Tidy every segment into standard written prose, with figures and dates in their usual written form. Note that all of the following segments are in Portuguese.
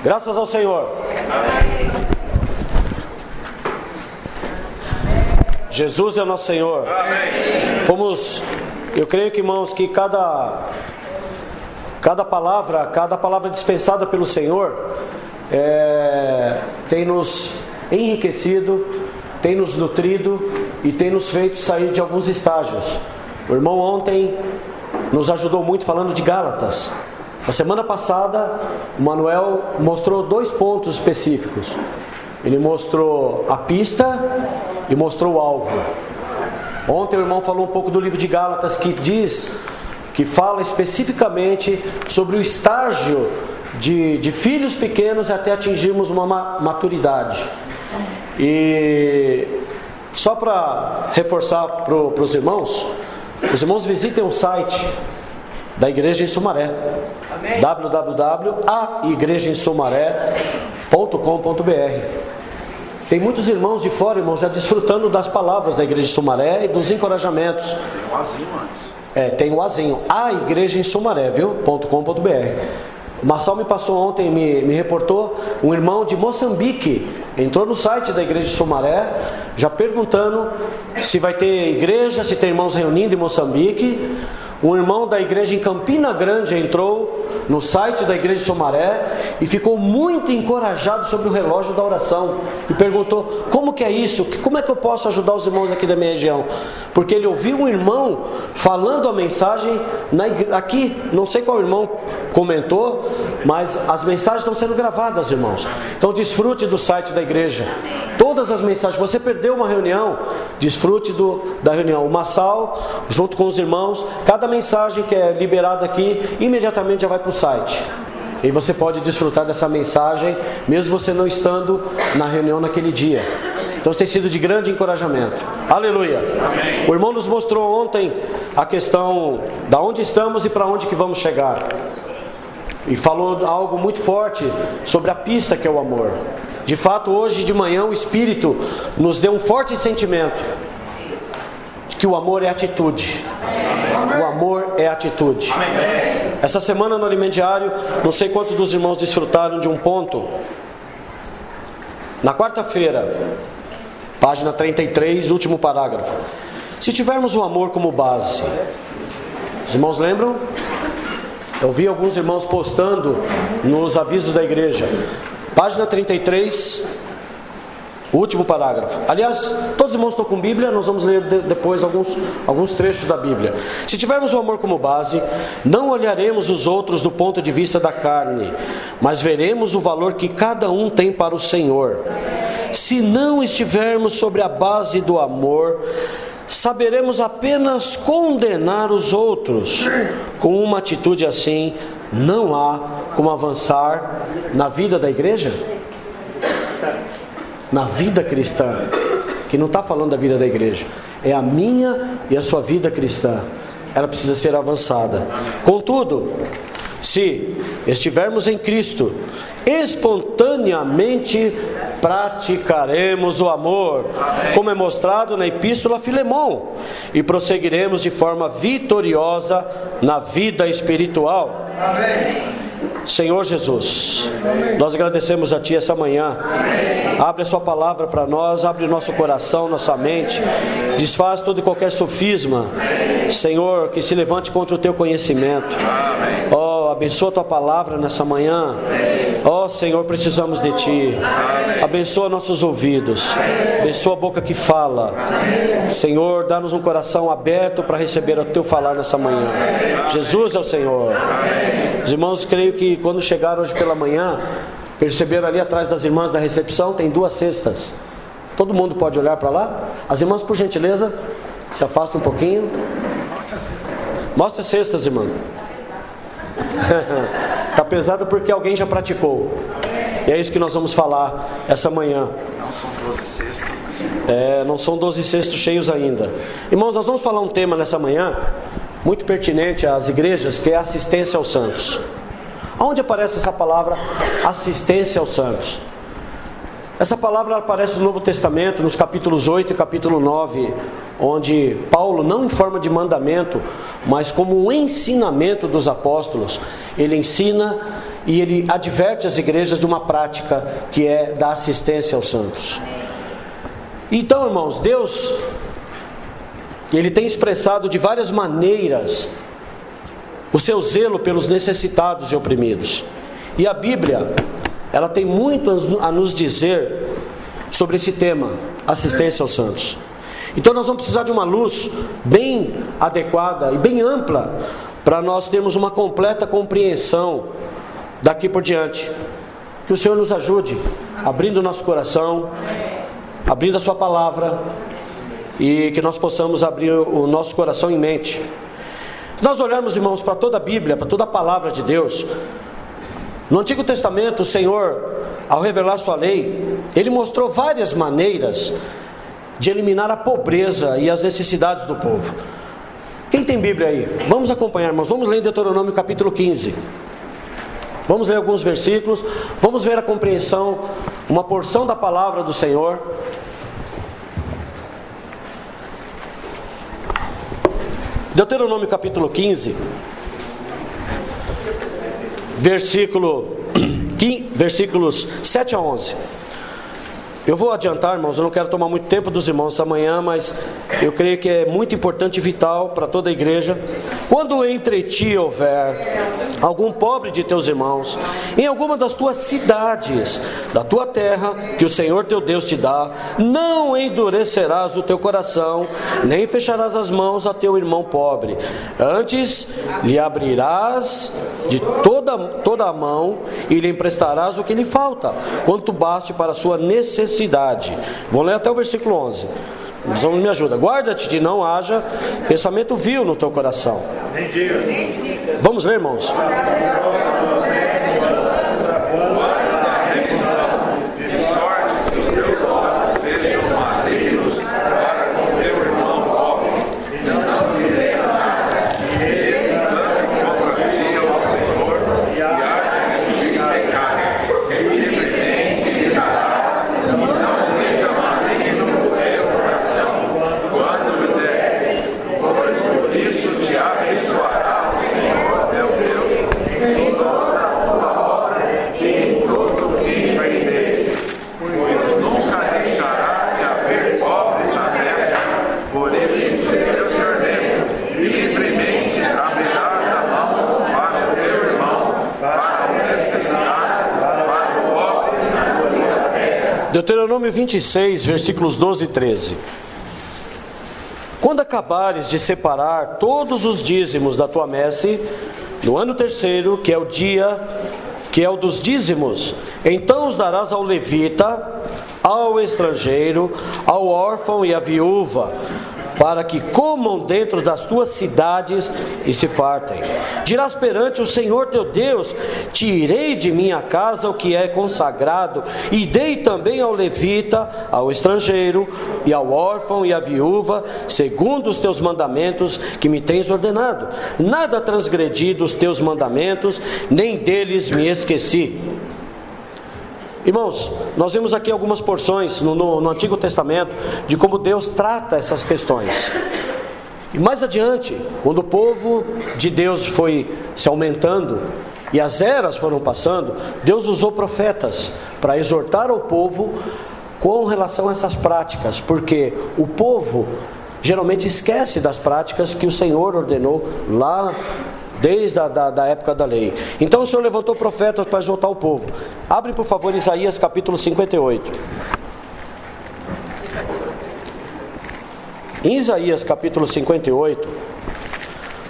Graças ao Senhor. Amém. Jesus é o nosso Senhor. Amém. Eu creio que, irmãos, que cada palavra dispensada pelo Senhor tem nos enriquecido, tem nos nutrido e tem nos feito sair de alguns estágios. O irmão ontem nos ajudou muito falando de Gálatas. Na semana passada, o Manuel mostrou 2 pontos específicos. Ele mostrou a pista e mostrou o alvo. Ontem o irmão falou um pouco do livro de Gálatas, que fala especificamente sobre o estágio de filhos pequenos até atingirmos uma maturidade. E só para reforçar para os irmãos visitem o site da Igreja em Sumaré, www.aigrejaemsumaré.com.br. Tem muitos irmãos de fora, irmãos, já desfrutando das palavras da Igreja de Sumaré e dos encorajamentos. Tem o azinho antes. Tem o azinho, aigrejaemsumaré.com.br. O Marçal me passou ontem, me reportou, um irmão de Moçambique entrou no site da Igreja de Sumaré, já perguntando se vai ter igreja, se tem irmãos reunindo em Moçambique. Um irmão da igreja em Campina Grande entrou no site da Igreja de Sumaré e ficou muito encorajado sobre o relógio da oração e perguntou: como que é isso? Como é que eu posso ajudar os irmãos aqui da minha região? Porque ele ouviu um irmão falando a mensagem aqui, não sei qual irmão comentou, mas as mensagens estão sendo gravadas, irmãos. Então desfrute do site da igreja. Todas as mensagens. Você perdeu uma reunião, desfrute da reunião. O Massal, junto com os irmãos, cada mensagem que é liberada aqui, imediatamente já vai para o site. E você pode desfrutar dessa mensagem, mesmo você não estando na reunião naquele dia. Então isso tem sido de grande encorajamento. Aleluia. Amém. O irmão nos mostrou ontem a questão da onde estamos e para onde que vamos chegar. E falou algo muito forte sobre a pista que é o amor. De fato, hoje de manhã o Espírito nos deu um forte sentimento de que o amor é atitude. Amém. O amor é atitude. Amém. Essa semana no Alimento Diário, não sei quantos dos irmãos desfrutaram de um ponto. Na quarta-feira, página 33, último parágrafo. Se tivermos o amor como base. Os irmãos lembram? Eu vi alguns irmãos postando nos avisos da igreja. Página 33, último parágrafo. Aliás, todos os irmãos estão com Bíblia, nós vamos ler depois alguns trechos da Bíblia. Se tivermos o amor como base, não olharemos os outros do ponto de vista da carne, mas veremos o valor que cada um tem para o Senhor. Se não estivermos sobre a base do amor, saberemos apenas condenar os outros. Com uma atitude assim, não há como avançar na vida da igreja, na vida cristã, que não está falando da vida da igreja, é a minha e a sua vida cristã. Ela precisa ser avançada. Contudo, se estivermos em Cristo, espontaneamente praticaremos o amor, como é mostrado na Epístola a Filemão, e prosseguiremos de forma vitoriosa na vida espiritual. Amém. Senhor Jesus, nós agradecemos a Ti essa manhã. Abre a Sua palavra para nós, abre o nosso coração, nossa mente, desfaz todo e qualquer sofisma, Senhor, que se levante contra o Teu conhecimento. Ó, abençoa a Tua palavra nessa manhã. Ó Senhor, precisamos de Ti. Abençoa nossos ouvidos, abençoa a boca que fala. Senhor, dá-nos um coração aberto para receber o Teu falar nessa manhã. Jesus é o Senhor. Os irmãos, creio que quando chegaram hoje pela manhã, perceberam ali atrás das irmãs da recepção, tem 2 cestas. Todo mundo pode olhar para lá? As irmãs, por gentileza, se afastam um pouquinho. Mostra as cestas, irmã. Está pesado porque alguém já praticou. E é isso que nós vamos falar essa manhã. Não são 12 cestos. Não são 12 cestos cheios ainda. Irmãos, nós vamos falar um tema nessa manhã muito pertinente às igrejas, que é assistência aos santos. Aonde aparece essa palavra assistência aos santos? Essa palavra aparece no Novo Testamento, nos capítulos 8 e capítulo 9, onde Paulo, não em forma de mandamento, mas como um ensinamento dos apóstolos, ele ensina e ele adverte as igrejas de uma prática que é da assistência aos santos. Então, irmãos, Deus, Ele tem expressado de várias maneiras o seu zelo pelos necessitados e oprimidos. E a Bíblia, ela tem muito a nos dizer sobre esse tema, assistência aos santos. Então nós vamos precisar de uma luz bem adequada e bem ampla para nós termos uma completa compreensão daqui por diante. Que o Senhor nos ajude, abrindo o nosso coração, abrindo a sua palavra, e que nós possamos abrir o nosso coração e mente. Se nós olharmos, irmãos, para toda a Bíblia, para toda a palavra de Deus, no Antigo Testamento, o Senhor, ao revelar sua lei, Ele mostrou várias maneiras de eliminar a pobreza e as necessidades do povo. Quem tem Bíblia aí? Vamos acompanhar, irmãos. Vamos ler em Deuteronômio capítulo 15. Vamos ler alguns versículos. Vamos ver a compreensão, uma porção da palavra do Senhor. Deuteronômio capítulo 15, versículos 7 a 11. Eu vou adiantar, irmãos, eu não quero tomar muito tempo dos irmãos amanhã, mas eu creio que é muito importante e vital para toda a igreja. Quando entre ti houver algum pobre de teus irmãos, em alguma das tuas cidades, da tua terra, que o Senhor teu Deus te dá, não endurecerás o teu coração, nem fecharás as mãos a teu irmão pobre. Antes lhe abrirás de toda a mão e lhe emprestarás o que lhe falta, quanto baste para a sua necessidade. Vou ler até o versículo 11. Os homens me ajudam. Guarda-te de não haja pensamento vil no teu coração. Vamos ler, irmãos. Deuteronômio 26, versículos 12 e 13. Quando acabares de separar todos os dízimos da tua messe, no ano terceiro, que é o dia, que é o dos dízimos, então os darás ao levita, ao estrangeiro, ao órfão e à viúva, para que comam dentro das tuas cidades e se fartem. Dirás perante o Senhor teu Deus: tirei de minha casa o que é consagrado, e dei também ao levita, ao estrangeiro, e ao órfão e à viúva, segundo os teus mandamentos que me tens ordenado. Nada transgredi dos teus mandamentos, nem deles me esqueci. Irmãos, nós vemos aqui algumas porções no Antigo Testamento de como Deus trata essas questões. E mais adiante, quando o povo de Deus foi se aumentando e as eras foram passando, Deus usou profetas para exortar ao povo com relação a essas práticas, porque o povo geralmente esquece das práticas que o Senhor ordenou lá desde a época da lei. Então o Senhor levantou profetas para exortar o povo. Abre, por favor, Isaías capítulo 58. Em Isaías capítulo 58,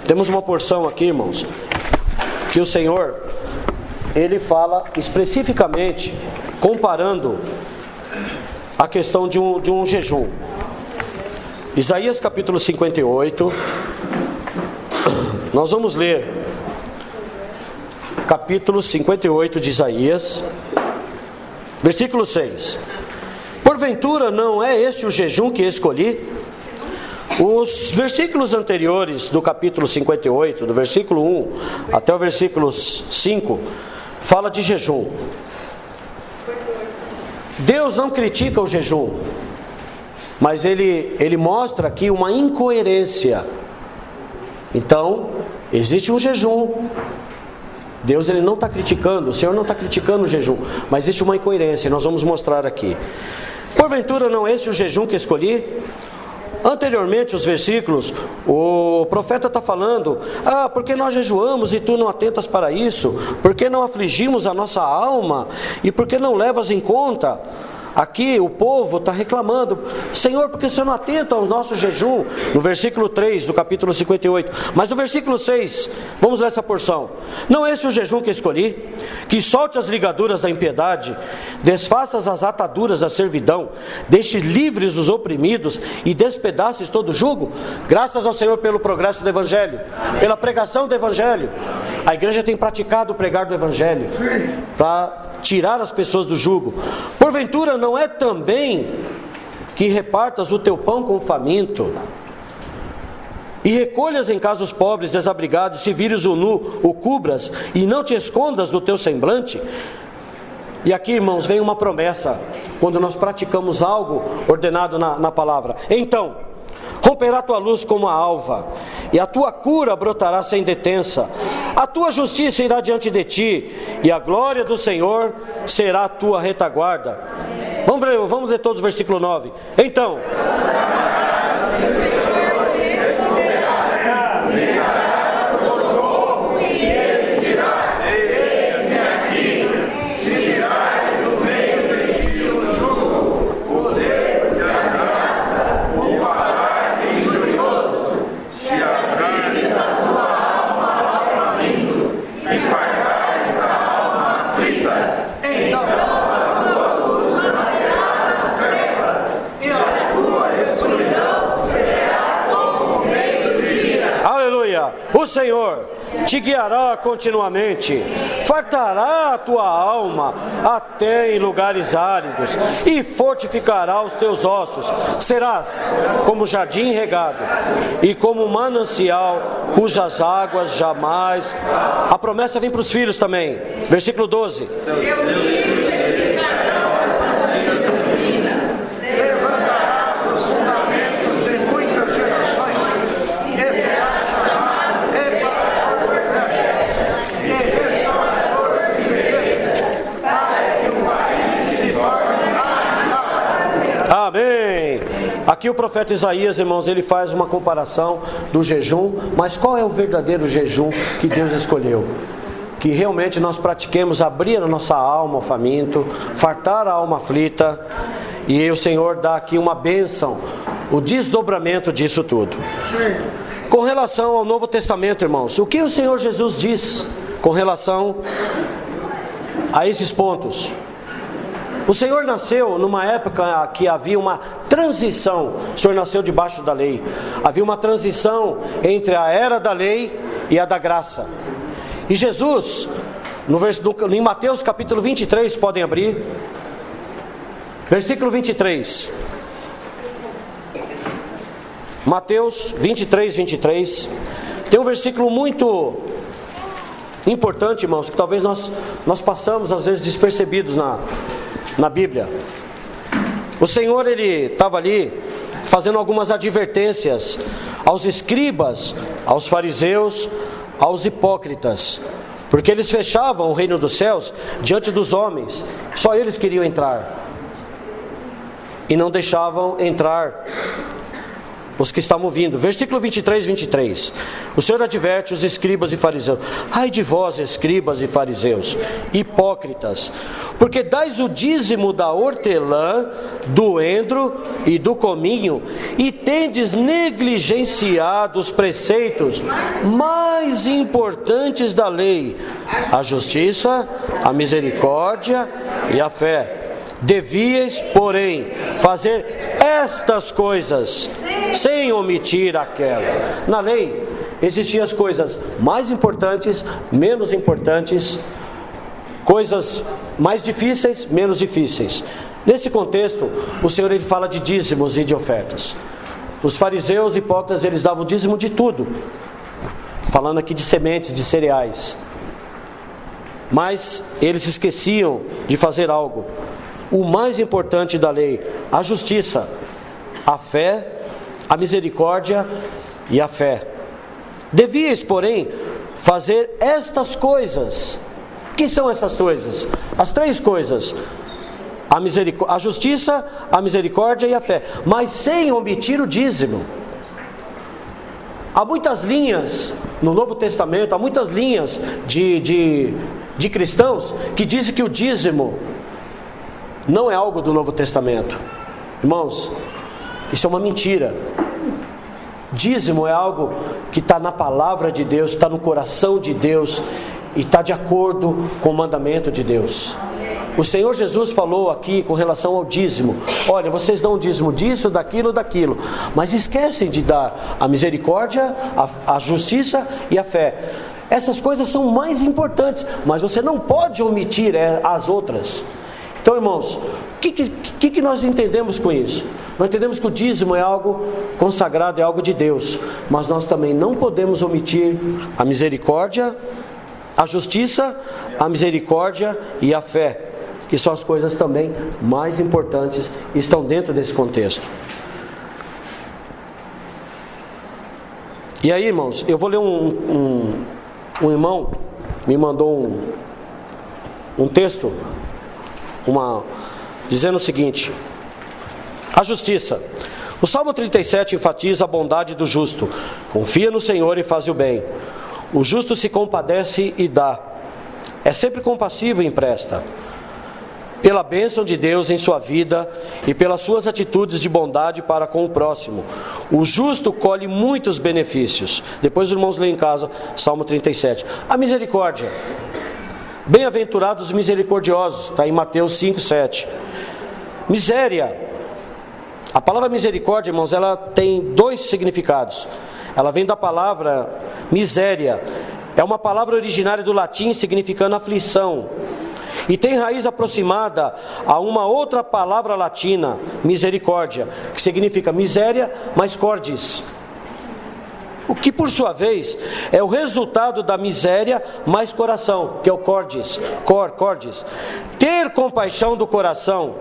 temos uma porção aqui, irmãos, que o Senhor, Ele fala especificamente, comparando a questão de um jejum. Isaías capítulo 58, nós vamos ler capítulo 58 de Isaías, versículo 6. Porventura não é este o jejum que escolhi? Os versículos anteriores do capítulo 58, do versículo 1 até o versículo 5, fala de jejum. Deus não critica o jejum, mas ele mostra aqui uma incoerência. Então, existe um jejum, Deus ele não está criticando, o Senhor não está criticando o jejum, mas existe uma incoerência, e nós vamos mostrar aqui. Porventura não é esse o jejum que escolhi? Anteriormente os versículos, o profeta está falando: porque nós jejuamos e tu não atentas para isso? Porque não afligimos a nossa alma? E porque não levas em conta? Aqui o povo está reclamando: Senhor, porque o Senhor não atenta ao nosso jejum? No versículo 3 do capítulo 58. Mas no versículo 6, vamos ler essa porção: não é esse o jejum que escolhi? Que solte as ligaduras da impiedade, desfaças as ataduras da servidão, deixe livres os oprimidos e despedaces todo o jugo? Graças ao Senhor pelo progresso do Evangelho, pela pregação do Evangelho. A igreja tem praticado o pregar do Evangelho para tirar as pessoas do jugo. Porventura não é também que repartas o teu pão com o faminto, e recolhas em casa os pobres desabrigados, se vires o nu, o cubras, e não te escondas do teu semblante? E aqui, irmãos, vem uma promessa, quando nós praticamos algo ordenado na palavra. Então romperá a tua luz como a alva, e a tua cura brotará sem detença. A tua justiça irá diante de ti, e a glória do Senhor será a tua retaguarda. Vamos ler todos o versículo 9. Então o Senhor te guiará continuamente, fartará a tua alma até em lugares áridos, e fortificará os teus ossos. Serás como jardim regado, e como manancial cujas águas jamais... A promessa vem para os filhos também. Versículo 12. Amém. Aqui o profeta Isaías, irmãos, ele faz uma comparação do jejum, mas qual é o verdadeiro jejum que Deus escolheu? Que realmente nós pratiquemos abrir a nossa alma ao faminto, fartar a alma aflita, e o Senhor dá aqui uma bênção, o desdobramento disso tudo. Com relação ao Novo Testamento, irmãos, o que o Senhor Jesus diz com relação a esses pontos? O Senhor nasceu numa época que havia uma transição. O Senhor nasceu debaixo da lei. Havia uma transição entre a era da lei e a da graça. E Jesus, em Mateus capítulo 23, podem abrir, versículo 23. Mateus 23, 23. Tem um versículo muito importante, irmãos, que talvez nós passamos às vezes despercebidos na Bíblia. O Senhor, ele estava ali fazendo algumas advertências aos escribas, aos fariseus, aos hipócritas, porque eles fechavam o reino dos céus diante dos homens. Só eles queriam entrar e não deixavam entrar os que estavam vindo. Versículo 23, 23. O Senhor adverte os escribas e fariseus: ai de vós, escribas e fariseus, hipócritas, porque dais o dízimo da hortelã, do endro e do cominho, e tendes negligenciado os preceitos mais importantes da lei, a justiça, a misericórdia e a fé. Devíeis, porém, fazer estas coisas sem omitir aquelas. Na lei existiam as coisas mais importantes, menos importantes, coisas mais difíceis, menos difíceis. Nesse contexto, o Senhor, ele fala de dízimos e de ofertas. Os fariseus e hipócritas, eles davam dízimo de tudo, falando aqui de sementes, de cereais, mas eles esqueciam de fazer algo, o mais importante da lei: a justiça, a fé, a misericórdia e a fé. Devíeis, porém, fazer estas coisas. O que são essas coisas? As 3 coisas: a justiça, a misericórdia e a fé, mas sem omitir o dízimo. Há muitas linhas no Novo Testamento, há muitas linhas de cristãos que dizem que o dízimo não é algo do Novo Testamento. Irmãos, isso é uma mentira. Dízimo é algo que está na palavra de Deus, está no coração de Deus e está de acordo com o mandamento de Deus. O Senhor Jesus falou aqui com relação ao dízimo: olha, vocês dão o dízimo disso, daquilo, mas esquecem de dar a misericórdia, a justiça e a fé. Essas coisas são mais importantes, mas você não pode omitir as outras. Então, irmãos, o que nós entendemos com isso? Nós entendemos que o dízimo é algo consagrado, é algo de Deus, mas nós também não podemos omitir a misericórdia, a justiça, a misericórdia e a fé, que são as coisas também mais importantes e estão dentro desse contexto. E aí, irmãos, eu vou ler um irmão me mandou um texto, dizendo o seguinte: a justiça. O Salmo 37 enfatiza a bondade do justo. Confia no Senhor e faz o bem. O justo se compadece e dá. É sempre compassivo e empresta. Pela bênção de Deus em sua vida e pelas suas atitudes de bondade para com o próximo, o justo colhe muitos benefícios. Depois os irmãos leem em casa Salmo 37. A misericórdia. Bem-aventurados os misericordiosos, está em Mateus 5, 7. Miséria. A palavra misericórdia, irmãos, ela tem 2 significados. Ela vem da palavra miséria. É uma palavra originária do latim significando aflição. E tem raiz aproximada a uma outra palavra latina, misericórdia, que significa miséria mais cordis. O que, por sua vez, é o resultado da miséria mais coração, que é o cordis. Cordis. Ter compaixão do coração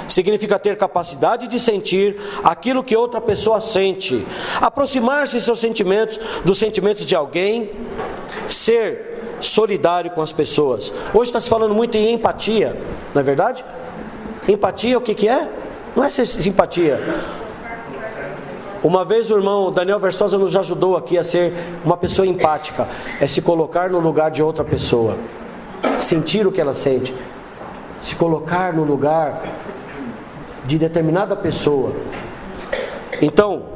significa ter capacidade de sentir aquilo que outra pessoa sente, aproximar-se de seus sentimentos, dos sentimentos de alguém, ser solidário com as pessoas. Hoje está se falando muito em empatia, não é verdade? Empatia, o que é? Não é simpatia. Uma vez o irmão Daniel Versosa nos ajudou aqui a ser uma pessoa empática. É se colocar no lugar de outra pessoa, sentir o que ela sente, se colocar no lugar de determinada pessoa. Então,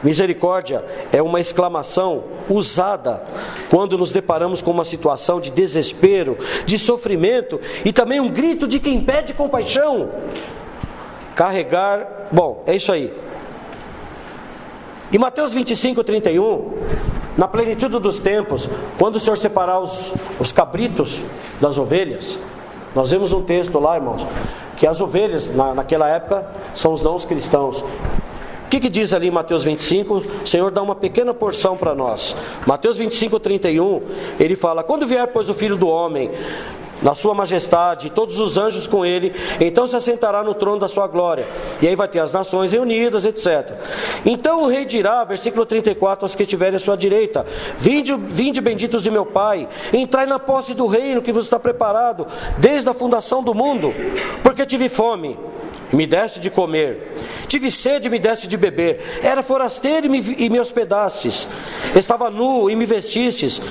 misericórdia é uma exclamação usada quando nos deparamos com uma situação de desespero, de sofrimento, e também um grito de quem pede compaixão. Carregar, bom, é isso aí. Em Mateus 25, 31, na plenitude dos tempos, quando o Senhor separar os cabritos das ovelhas, nós vemos um texto lá, irmãos, que as ovelhas, naquela época, são os não cristãos. O que diz ali em Mateus 25? O Senhor dá uma pequena porção para nós. Mateus 25, 31, ele fala: quando vier, pois, o Filho do Homem, na sua majestade, e todos os anjos com ele, então se assentará no trono da sua glória. E aí vai ter as nações reunidas, etc. Então o rei dirá, versículo 34, aos que estiverem à sua direita: vinde benditos de meu Pai, entrai na posse do reino que vos está preparado desde a fundação do mundo. Porque tive fome, e me deste de comer, tive sede e me deste de beber, era forasteiro e me hospedastes, estava nu e me vestistes,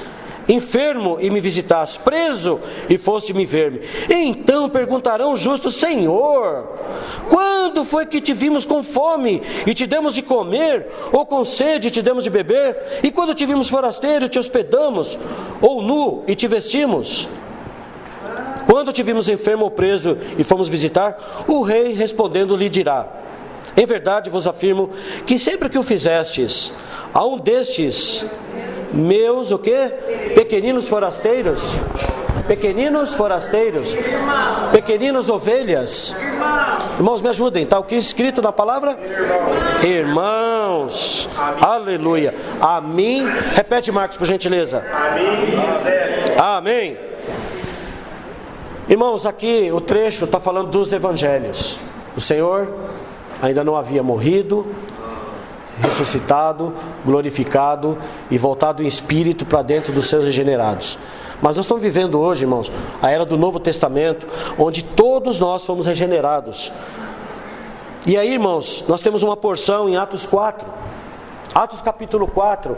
enfermo e me visitastes, preso e foste me ver-me. Então perguntarão os justos: Senhor, quando foi que te vimos com fome e te demos de comer, ou com sede e te demos de beber? E quando te vimos forasteiro e te hospedamos, ou nu e te vestimos? Quando te vimos enfermo ou preso e fomos visitar? O rei respondendo lhe dirá: em verdade vos afirmo que sempre que o fizestes a um destes meus, o quê? Pequeninos forasteiros, pequeninas ovelhas. Irmãos, me ajudem, está o que escrito na palavra? Irmãos. Aleluia. A mim, repete, Marcos, por gentileza. Amém. Irmãos, aqui o trecho está falando dos evangelhos. O Senhor ainda não havia morrido, ressuscitado, glorificado e voltado em espírito para dentro dos seus regenerados. Mas nós estamos vivendo hoje, irmãos, a era do Novo Testamento, onde todos nós fomos regenerados. E aí, irmãos, nós temos uma porção em Atos 4. Atos capítulo 4,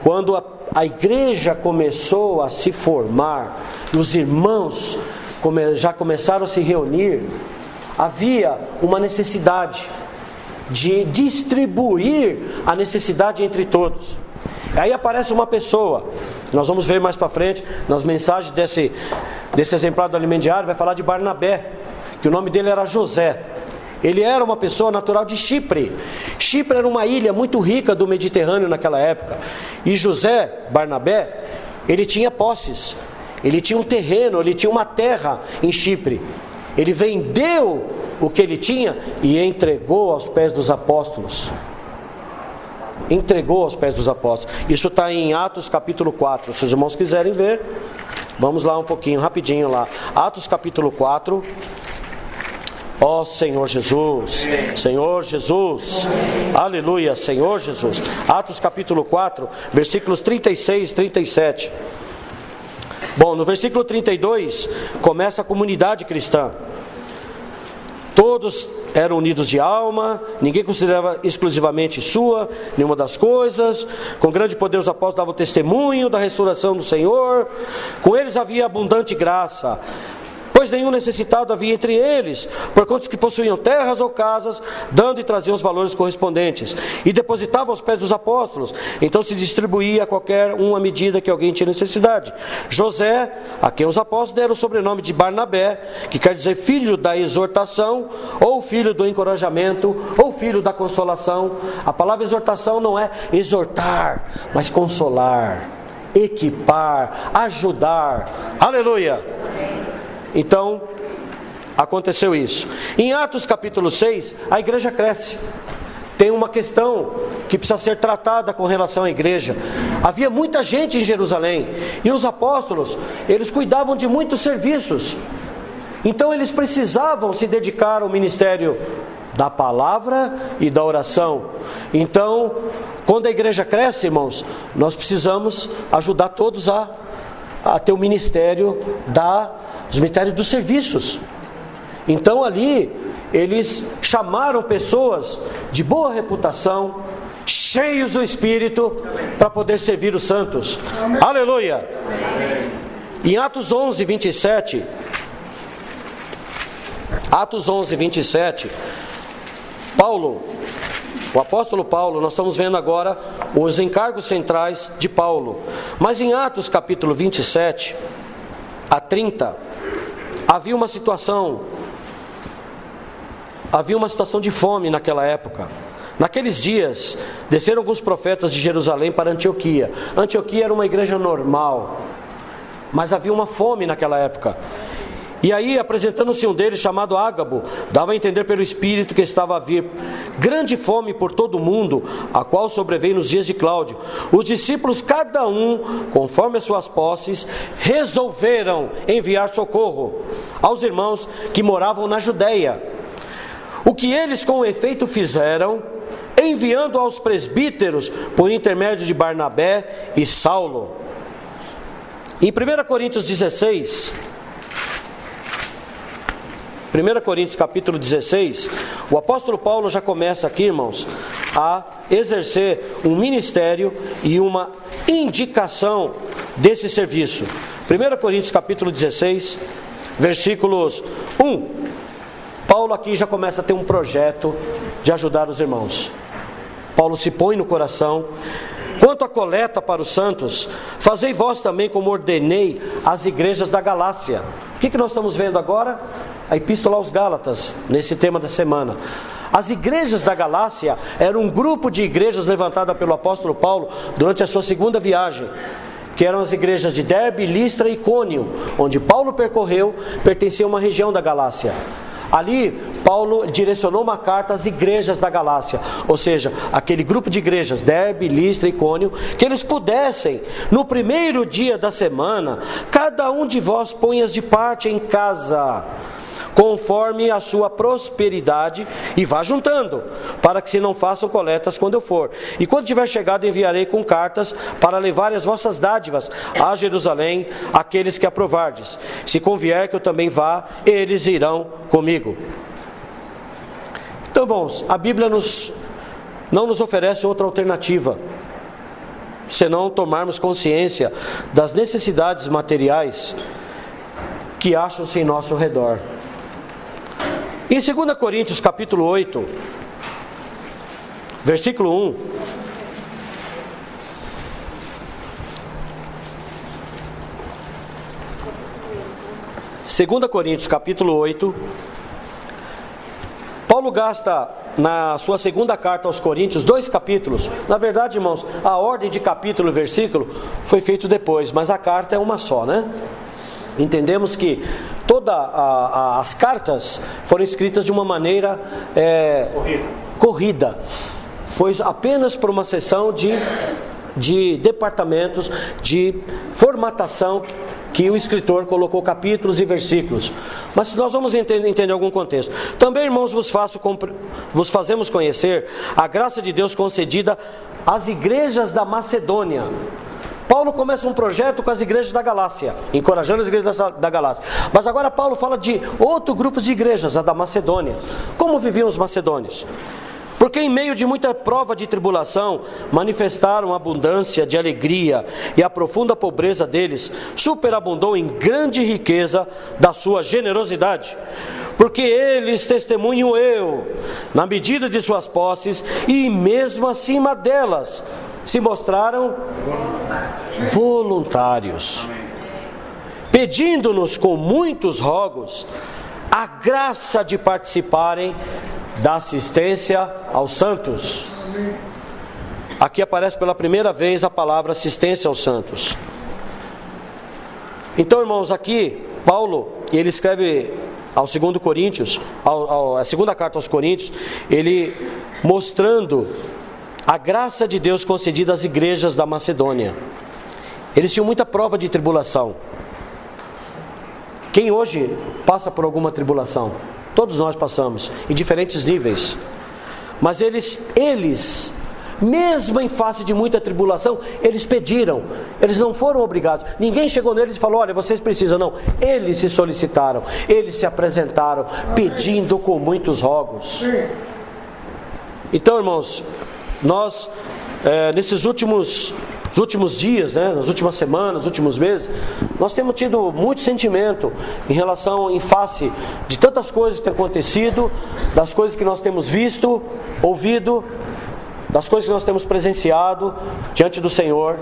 quando a igreja começou a se formar, e os irmãos já começaram a se reunir, havia uma necessidade de distribuir a necessidade entre todos. Aí aparece uma pessoa, nós vamos ver mais para frente, nas mensagens desse exemplar do alimento diário, vai falar de Barnabé, que o nome dele era José. Ele era uma pessoa natural de Chipre. Chipre era uma ilha muito rica do Mediterrâneo naquela época. E José, Barnabé, ele tinha posses. Ele tinha um terreno, ele tinha uma terra em Chipre. Ele vendeu o que ele tinha e entregou aos pés dos apóstolos. Entregou aos pés dos apóstolos. Isso está em Atos capítulo 4. Se os irmãos quiserem ver, vamos lá um pouquinho, rapidinho lá. Atos capítulo 4. Ó Senhor Jesus, Senhor Jesus, aleluia, Senhor Jesus. Atos capítulo 4, versículos 36 e 37. Bom, no versículo 32 começa a comunidade cristã. Todos eram unidos de alma, ninguém considerava exclusivamente sua nenhuma das coisas. Com grande poder os apóstolos davam testemunho da ressurreição do Senhor. Com eles havia abundante graça, pois nenhum necessitado havia entre eles, porquanto que possuíam terras ou casas, dando e traziam os valores correspondentes, e depositavam aos pés dos apóstolos. Então se distribuía a qualquer um à medida que alguém tinha necessidade. José, a quem os apóstolos deram o sobrenome de Barnabé, que quer dizer filho da exortação, ou filho do encorajamento, ou filho da consolação. A palavra exortação não é exortar, mas consolar, equipar, ajudar. Aleluia! Então, aconteceu isso. Em Atos capítulo 6, a igreja cresce. Tem uma questão que precisa ser tratada com relação à igreja. Havia muita gente em Jerusalém, e os apóstolos, eles cuidavam de muitos serviços. Então eles precisavam se dedicar ao ministério da palavra e da oração. Então, quando a igreja cresce, irmãos, nós precisamos ajudar todos a ter o ministério os ministérios dos serviços. Então ali eles chamaram pessoas de boa reputação, cheios do Espírito, para poder servir os santos. Amém. Aleluia! Amém. Em Atos 11, 27, o apóstolo Paulo, nós estamos vendo agora os encargos centrais de Paulo. Mas em Atos capítulo 27 a 30, havia uma situação de fome naquela época. Naqueles dias, desceram alguns profetas de Jerusalém para Antioquia. Antioquia era uma igreja normal, mas havia uma fome naquela época. E aí, apresentando-se um deles, chamado Ágabo, dava a entender pelo Espírito que estava a vir grande fome por todo o mundo, a qual sobreveio nos dias de Cláudio. Os discípulos, cada um, conforme as suas posses, resolveram enviar socorro aos irmãos que moravam na Judéia. O que eles com efeito fizeram, enviando aos presbíteros por intermédio de Barnabé e Saulo. Em 1 Coríntios 16... 1 Coríntios capítulo 16, o apóstolo Paulo já começa aqui, irmãos, a exercer um ministério e uma indicação desse serviço. 1 Coríntios capítulo 16, versículos 1. Paulo aqui já começa a ter um projeto de ajudar os irmãos. Paulo se põe no coração. Quanto à coleta para os santos, fazei vós também como ordenei às igrejas da Galácia. O que nós estamos vendo agora? A epístola aos Gálatas, nesse tema da semana. As igrejas da Galácia eram um grupo de igrejas levantada pelo apóstolo Paulo durante a sua segunda viagem, que eram as igrejas de Derbe, Listra e Icônio, onde Paulo percorreu, pertencia a uma região da Galácia. Ali, Paulo direcionou uma carta às igrejas da Galácia, ou seja, aquele grupo de igrejas, Derbe, Listra e Icônio, que eles pudessem, no primeiro dia da semana, cada um de vós ponha-as de parte em casa, conforme a sua prosperidade, e vá juntando, para que se não façam coletas quando eu for. E quando tiver chegado, enviarei com cartas para levar as vossas dádivas a Jerusalém, aqueles que aprovardes. Se convier que eu também vá, eles irão comigo. Então, irmãos, a Bíblia não nos oferece outra alternativa, senão tomarmos consciência das necessidades materiais que acham-se em nosso redor. Em 2 Coríntios capítulo 8, versículo 1, Segunda Coríntios capítulo 8, Paulo gasta na sua segunda carta aos Coríntios 2 capítulos. Na verdade, irmãos, a ordem de capítulo e versículo foi feito depois, mas a carta é uma só, né? Entendemos que todas as cartas foram escritas de uma maneira corrida. Foi apenas por uma sessão de departamentos de formatação que o escritor colocou capítulos e versículos. Mas nós vamos entender algum contexto. Também, irmãos, vos fazemos conhecer a graça de Deus concedida às igrejas da Macedônia. Paulo começa um projeto com as igrejas da Galácia, encorajando as igrejas da Galácia. Mas agora Paulo fala de outro grupo de igrejas, a da Macedônia. Como viviam os macedônios? Porque em meio de muita prova de tribulação, manifestaram abundância de alegria, e a profunda pobreza deles superabundou em grande riqueza da sua generosidade. Porque eles testemunham na medida de suas posses, e mesmo acima delas, se mostraram voluntários, pedindo-nos com muitos rogos a graça de participarem da assistência aos santos. Aqui aparece pela primeira vez a palavra assistência aos santos. Então, irmãos, aqui Paulo, ele escreve ao 2 Coríntios, a segunda carta aos Coríntios, ele mostrando a graça de Deus concedida às igrejas da Macedônia. Eles tinham muita prova de tribulação. Quem hoje passa por alguma tribulação? Todos nós passamos, em diferentes níveis. Mas eles, mesmo em face de muita tribulação, eles pediram. Eles não foram obrigados. Ninguém chegou neles e falou: olha, vocês precisam. Não, eles se solicitaram. Eles se apresentaram, pedindo com muitos rogos. Então, irmãos, nós, nesses últimos dias, nas últimas semanas, nos últimos meses, nós temos tido muito sentimento em face de tantas coisas que têm acontecido, das coisas que nós temos visto, ouvido, das coisas que nós temos presenciado diante do Senhor,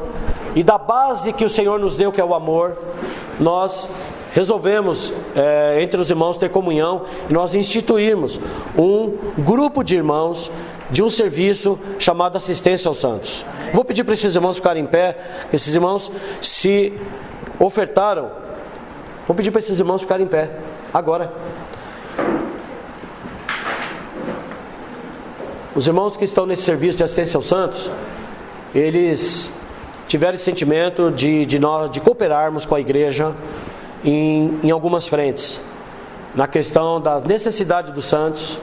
e da base que o Senhor nos deu, que é o amor. Nós resolvemos, entre os irmãos, ter comunhão, e nós instituirmos um grupo de irmãos de um serviço chamado assistência aos santos. Vou pedir para esses irmãos ficarem em pé. Esses irmãos se ofertaram. Vou pedir para esses irmãos ficarem em pé agora. Os irmãos que estão nesse serviço de assistência aos santos, eles tiveram esse sentimento de cooperarmos com a igreja em algumas frentes. Na questão da necessidade dos santos,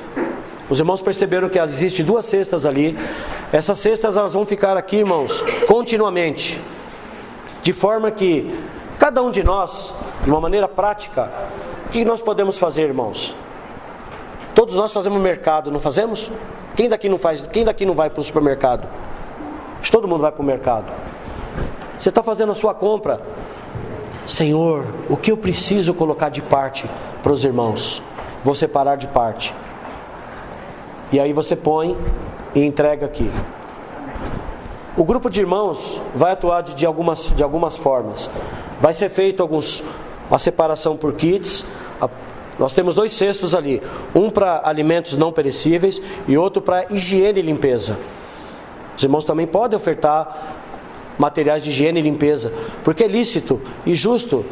os irmãos perceberam que existem 2 cestas ali. Essas cestas, elas vão ficar aqui, irmãos, continuamente, de forma que cada um de nós, de uma maneira prática, o que nós podemos fazer, irmãos? Todos nós fazemos mercado, não fazemos? Quem daqui não faz? Quem daqui não vai para o supermercado? Todo mundo vai para o mercado. Você está fazendo a sua compra. Senhor, o que eu preciso colocar de parte para os irmãos? Vou separar de parte. E aí você põe e entrega aqui. O grupo de irmãos vai atuar de algumas formas. Vai ser feito a separação por kits. Nós temos 2 cestos ali. Um para alimentos não perecíveis e outro para higiene e limpeza. Os irmãos também podem ofertar materiais de higiene e limpeza, porque é lícito e justo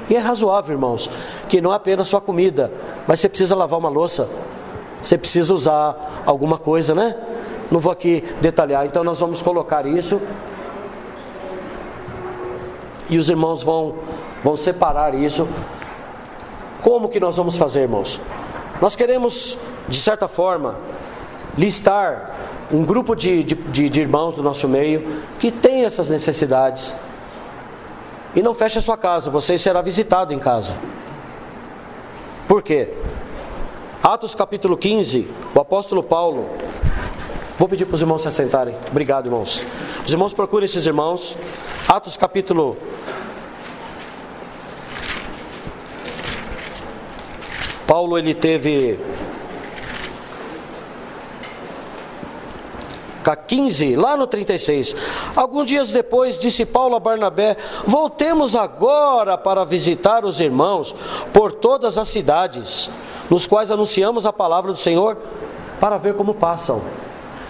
e é razoável, irmãos, que não é apenas só comida, mas você precisa lavar uma louça, você precisa usar alguma coisa, né? Não vou aqui detalhar. Então nós vamos colocar isso e os irmãos vão separar isso Como que nós vamos fazer, irmãos? Nós queremos, de certa forma, listar um grupo de irmãos do nosso meio que tem essas necessidades. E não feche a sua casa, você será visitado em casa. Por quê? Atos capítulo 15, o apóstolo Paulo... Vou pedir para os irmãos se assentarem. Obrigado, irmãos. Os irmãos procurem esses irmãos. Atos capítulo... Paulo, ele teve... 15, lá no 36. Alguns dias depois, disse Paulo a Barnabé: voltemos agora para visitar os irmãos por todas as cidades, nos quais anunciamos a palavra do Senhor, para ver como passam.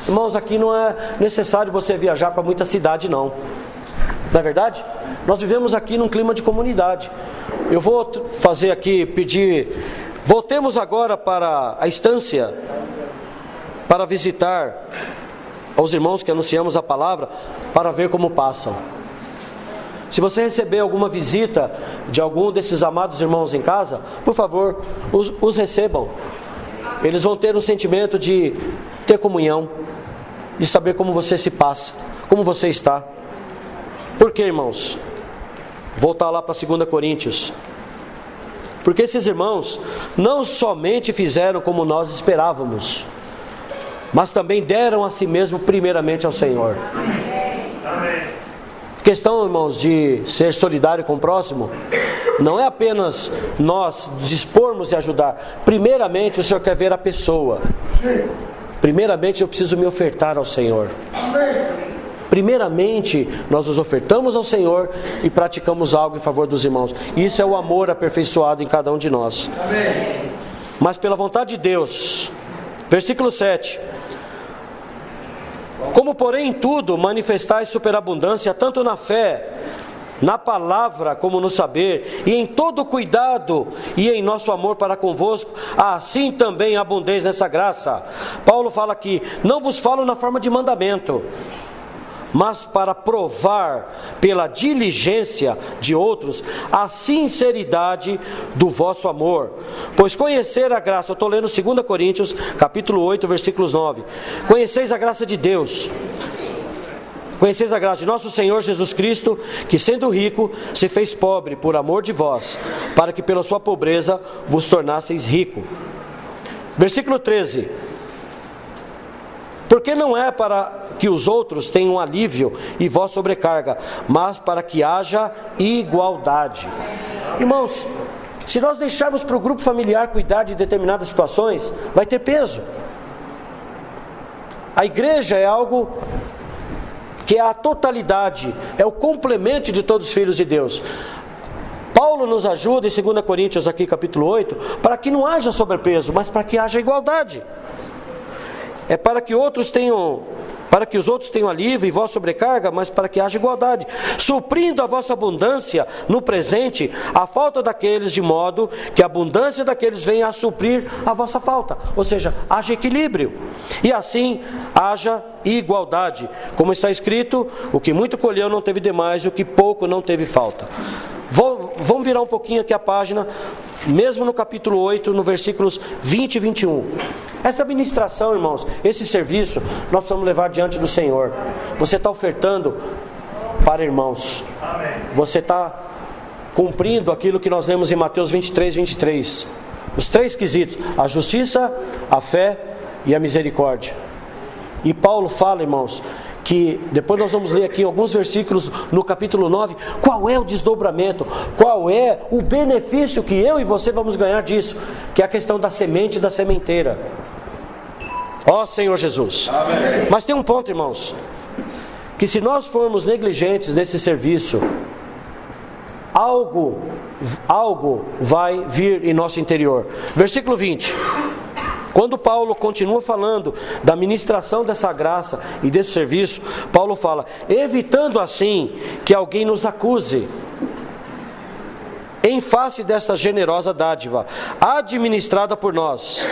Irmãos, aqui não é necessário você viajar para muita cidade, não. Não é verdade? Nós vivemos aqui num clima de comunidade. Eu vou fazer aqui, pedir... Voltemos agora para a estância, para visitar aos irmãos que anunciamos a palavra, para ver como passam. Se você receber alguma visita de algum desses amados irmãos em casa, por favor, os recebam. Eles vão ter um sentimento de ter comunhão, de saber como você se passa, como você está. Por quê, irmãos? Voltar lá para 2 Coríntios. Porque esses irmãos não somente fizeram como nós esperávamos, mas também deram a si mesmo primeiramente ao Senhor. Amém. Questão, irmãos, de ser solidário com o próximo, não é apenas nós dispormos e ajudar. Primeiramente, o Senhor quer ver a pessoa. Primeiramente, eu preciso me ofertar ao Senhor. Primeiramente, nós nos ofertamos ao Senhor e praticamos algo em favor dos irmãos. Isso é o amor aperfeiçoado em cada um de nós. Amém. Mas pela vontade de Deus, versículo 7. Como porém em tudo manifestais superabundância, tanto na fé, na palavra como no saber, e em todo cuidado e em nosso amor para convosco, assim também abundeis nessa graça. Paulo fala aqui: não vos falo na forma de mandamento, mas para provar pela diligência de outros a sinceridade do vosso amor. Pois conhecer a graça, eu estou lendo 2 Coríntios, capítulo 8, versículos 9. Conheceis a graça de Deus, conheceis a graça de nosso Senhor Jesus Cristo, que sendo rico, se fez pobre por amor de vós, para que pela sua pobreza vos tornasseis rico. Versículo 13. Porque não é para que os outros tenham alívio e vós sobrecarga, mas para que haja igualdade. Irmãos, se nós deixarmos para o grupo familiar cuidar de determinadas situações, vai ter peso. A igreja é algo que é a totalidade, é o complemento de todos os filhos de Deus. Paulo nos ajuda em 2 Coríntios aqui capítulo 8, para que não haja sobrepeso, mas para que haja igualdade. É para que os outros tenham alívio e vós sobrecarga, mas para que haja igualdade, suprindo a vossa abundância no presente, a falta daqueles, de modo que a abundância daqueles venha a suprir a vossa falta. Ou seja, haja equilíbrio, e assim haja igualdade. Como está escrito: o que muito colheu não teve demais, e o que pouco não teve falta. Vamos virar um pouquinho aqui a página, mesmo no capítulo 8, no versículos 20 e 21. Essa ministração, irmãos, esse serviço, nós precisamos levar diante do Senhor. Você está ofertando para irmãos. Você está cumprindo aquilo que nós lemos em Mateus 23, 23. Os 3 quesitos: a justiça, a fé e a misericórdia. E Paulo fala, irmãos, que depois nós vamos ler aqui alguns versículos no capítulo 9, qual é o desdobramento, qual é o benefício que eu e você vamos ganhar disso, que é a questão da semente e da sementeira. Ó Senhor Jesus. Amém. Mas tem um ponto, irmãos, que se nós formos negligentes nesse serviço, algo vai vir em nosso interior. Versículo 20. Quando Paulo continua falando da ministração dessa graça e desse serviço, Paulo fala: evitando assim que alguém nos acuse, em face desta generosa dádiva administrada por nós.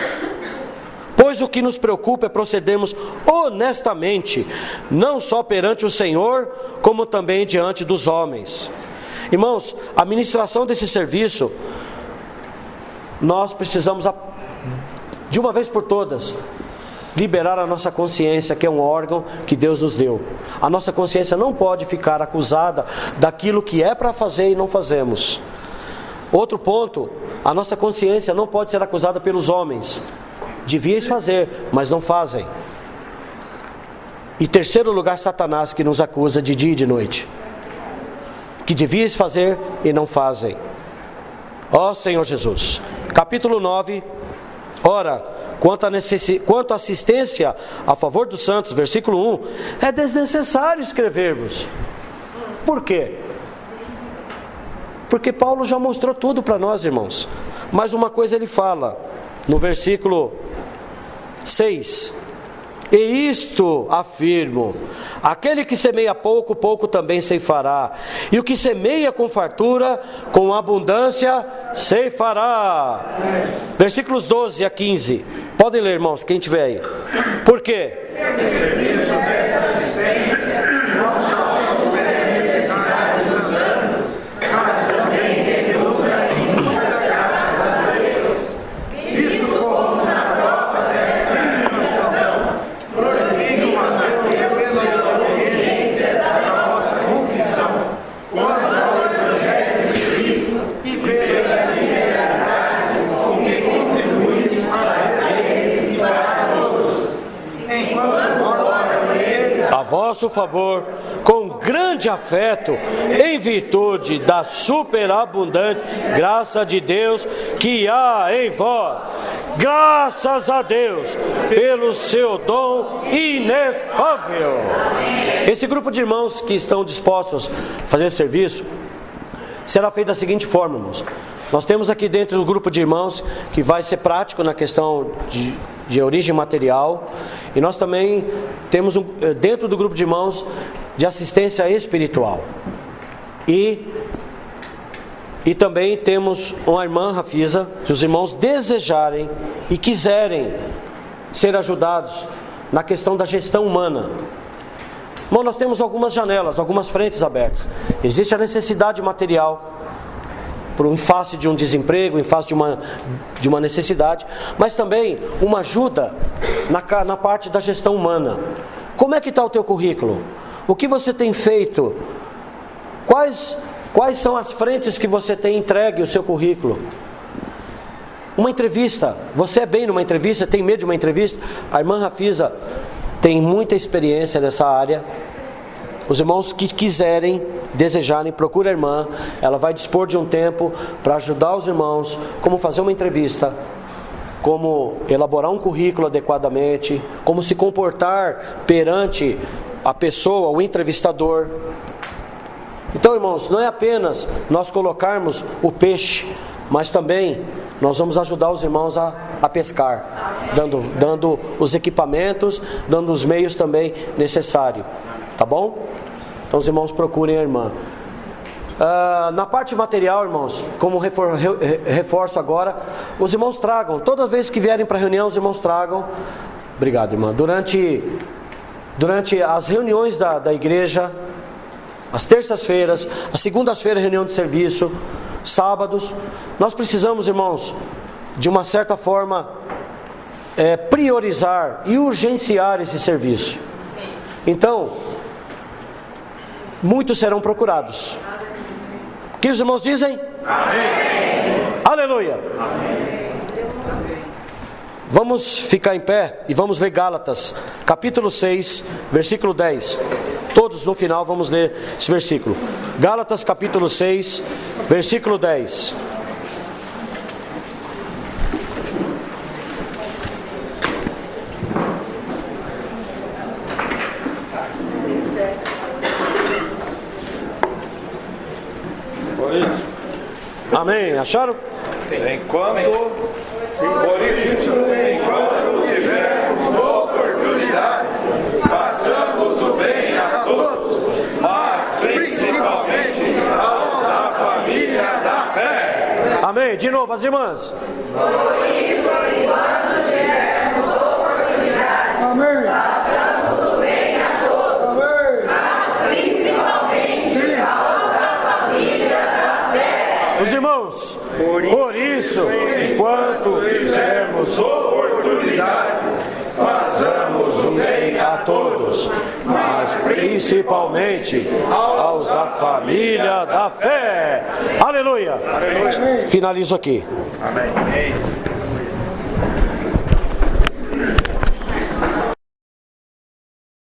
Pois o que nos preocupa é procedermos honestamente, não só perante o Senhor, como também diante dos homens. Irmãos, a ministração desse serviço nós precisamos, de uma vez por todas, liberar a nossa consciência, que é um órgão que Deus nos deu. A nossa consciência não pode ficar acusada daquilo que é para fazer e não fazemos. Outro ponto, a nossa consciência não pode ser acusada pelos homens. Devias fazer, mas não fazem. E terceiro lugar, Satanás, que nos acusa de dia e de noite. Que devias fazer e não fazem. Ó Senhor Jesus. Capítulo 9. Ora, quanto à assistência a favor dos santos, versículo 1, é desnecessário escrever-vos. Por quê? Porque Paulo já mostrou tudo para nós, irmãos. Mas uma coisa ele fala, no versículo 6. E isto afirmo: aquele que semeia pouco, pouco também ceifará. E o que semeia com fartura, com abundância ceifará. Versículos 12 a 15. Podem ler, irmãos, quem tiver aí. Por quê? Vosso favor, com grande afeto, em virtude da superabundante graça de Deus que há em vós. Graças a Deus pelo seu dom inefável. Esse grupo de irmãos que estão dispostos a fazer esse serviço será feito da seguinte forma, irmãos. Nós temos aqui dentro do grupo de irmãos que vai ser prático na questão de origem material. E nós também temos dentro do grupo de irmãos de assistência espiritual. E também temos uma irmã Rafisa, se os irmãos desejarem e quiserem ser ajudados na questão da gestão humana. Bom, nós temos algumas janelas, algumas frentes abertas. Existe a necessidade material, em face de um desemprego, em face de uma necessidade, mas também uma ajuda na parte da gestão humana. Como é que está o teu currículo? O que você tem feito? Quais são as frentes que você tem entregue o seu currículo? Uma entrevista, você é bem numa entrevista, tem medo de uma entrevista? A irmã Rafisa tem muita experiência nessa área. Os irmãos que quiserem, desejarem, procure a irmã. Ela vai dispor de um tempo para ajudar os irmãos, como fazer uma entrevista, como elaborar um currículo adequadamente, como se comportar perante a pessoa, o entrevistador. Então, irmãos, não é apenas nós colocarmos o peixe, mas também nós vamos ajudar os irmãos a pescar, dando os equipamentos, dando os meios também necessários. Tá bom? Então os irmãos procurem a irmã. Na parte material, irmãos, como reforço agora, os irmãos tragam, toda vez que vierem para a reunião, os irmãos tragam. Obrigado, irmã. Durante as reuniões da igreja, as terças-feiras, as segundas-feiras, reunião de serviço, sábados, nós precisamos, irmãos, de uma certa forma, priorizar e urgenciar esse serviço. Então, muitos serão procurados. O que os irmãos dizem? Amém. Aleluia. Amém. Vamos ficar em pé e vamos ler Gálatas, capítulo 6, versículo 10. Todos no final vamos ler esse versículo. Gálatas, capítulo 6, versículo 10. Amém, acharam? Por isso, enquanto tivermos oportunidade, façamos o bem a todos, mas principalmente aos da família da fé. Amém, de novo as irmãs. Por isso, enquanto tivermos oportunidade, façamos o bem a todos, mas principalmente aos da família da fé. Os irmãos, Por isso, enquanto tivermos oportunidade, façamos o bem a todos, mas principalmente aos da família da fé. Aleluia! Finalizo aqui. Amém.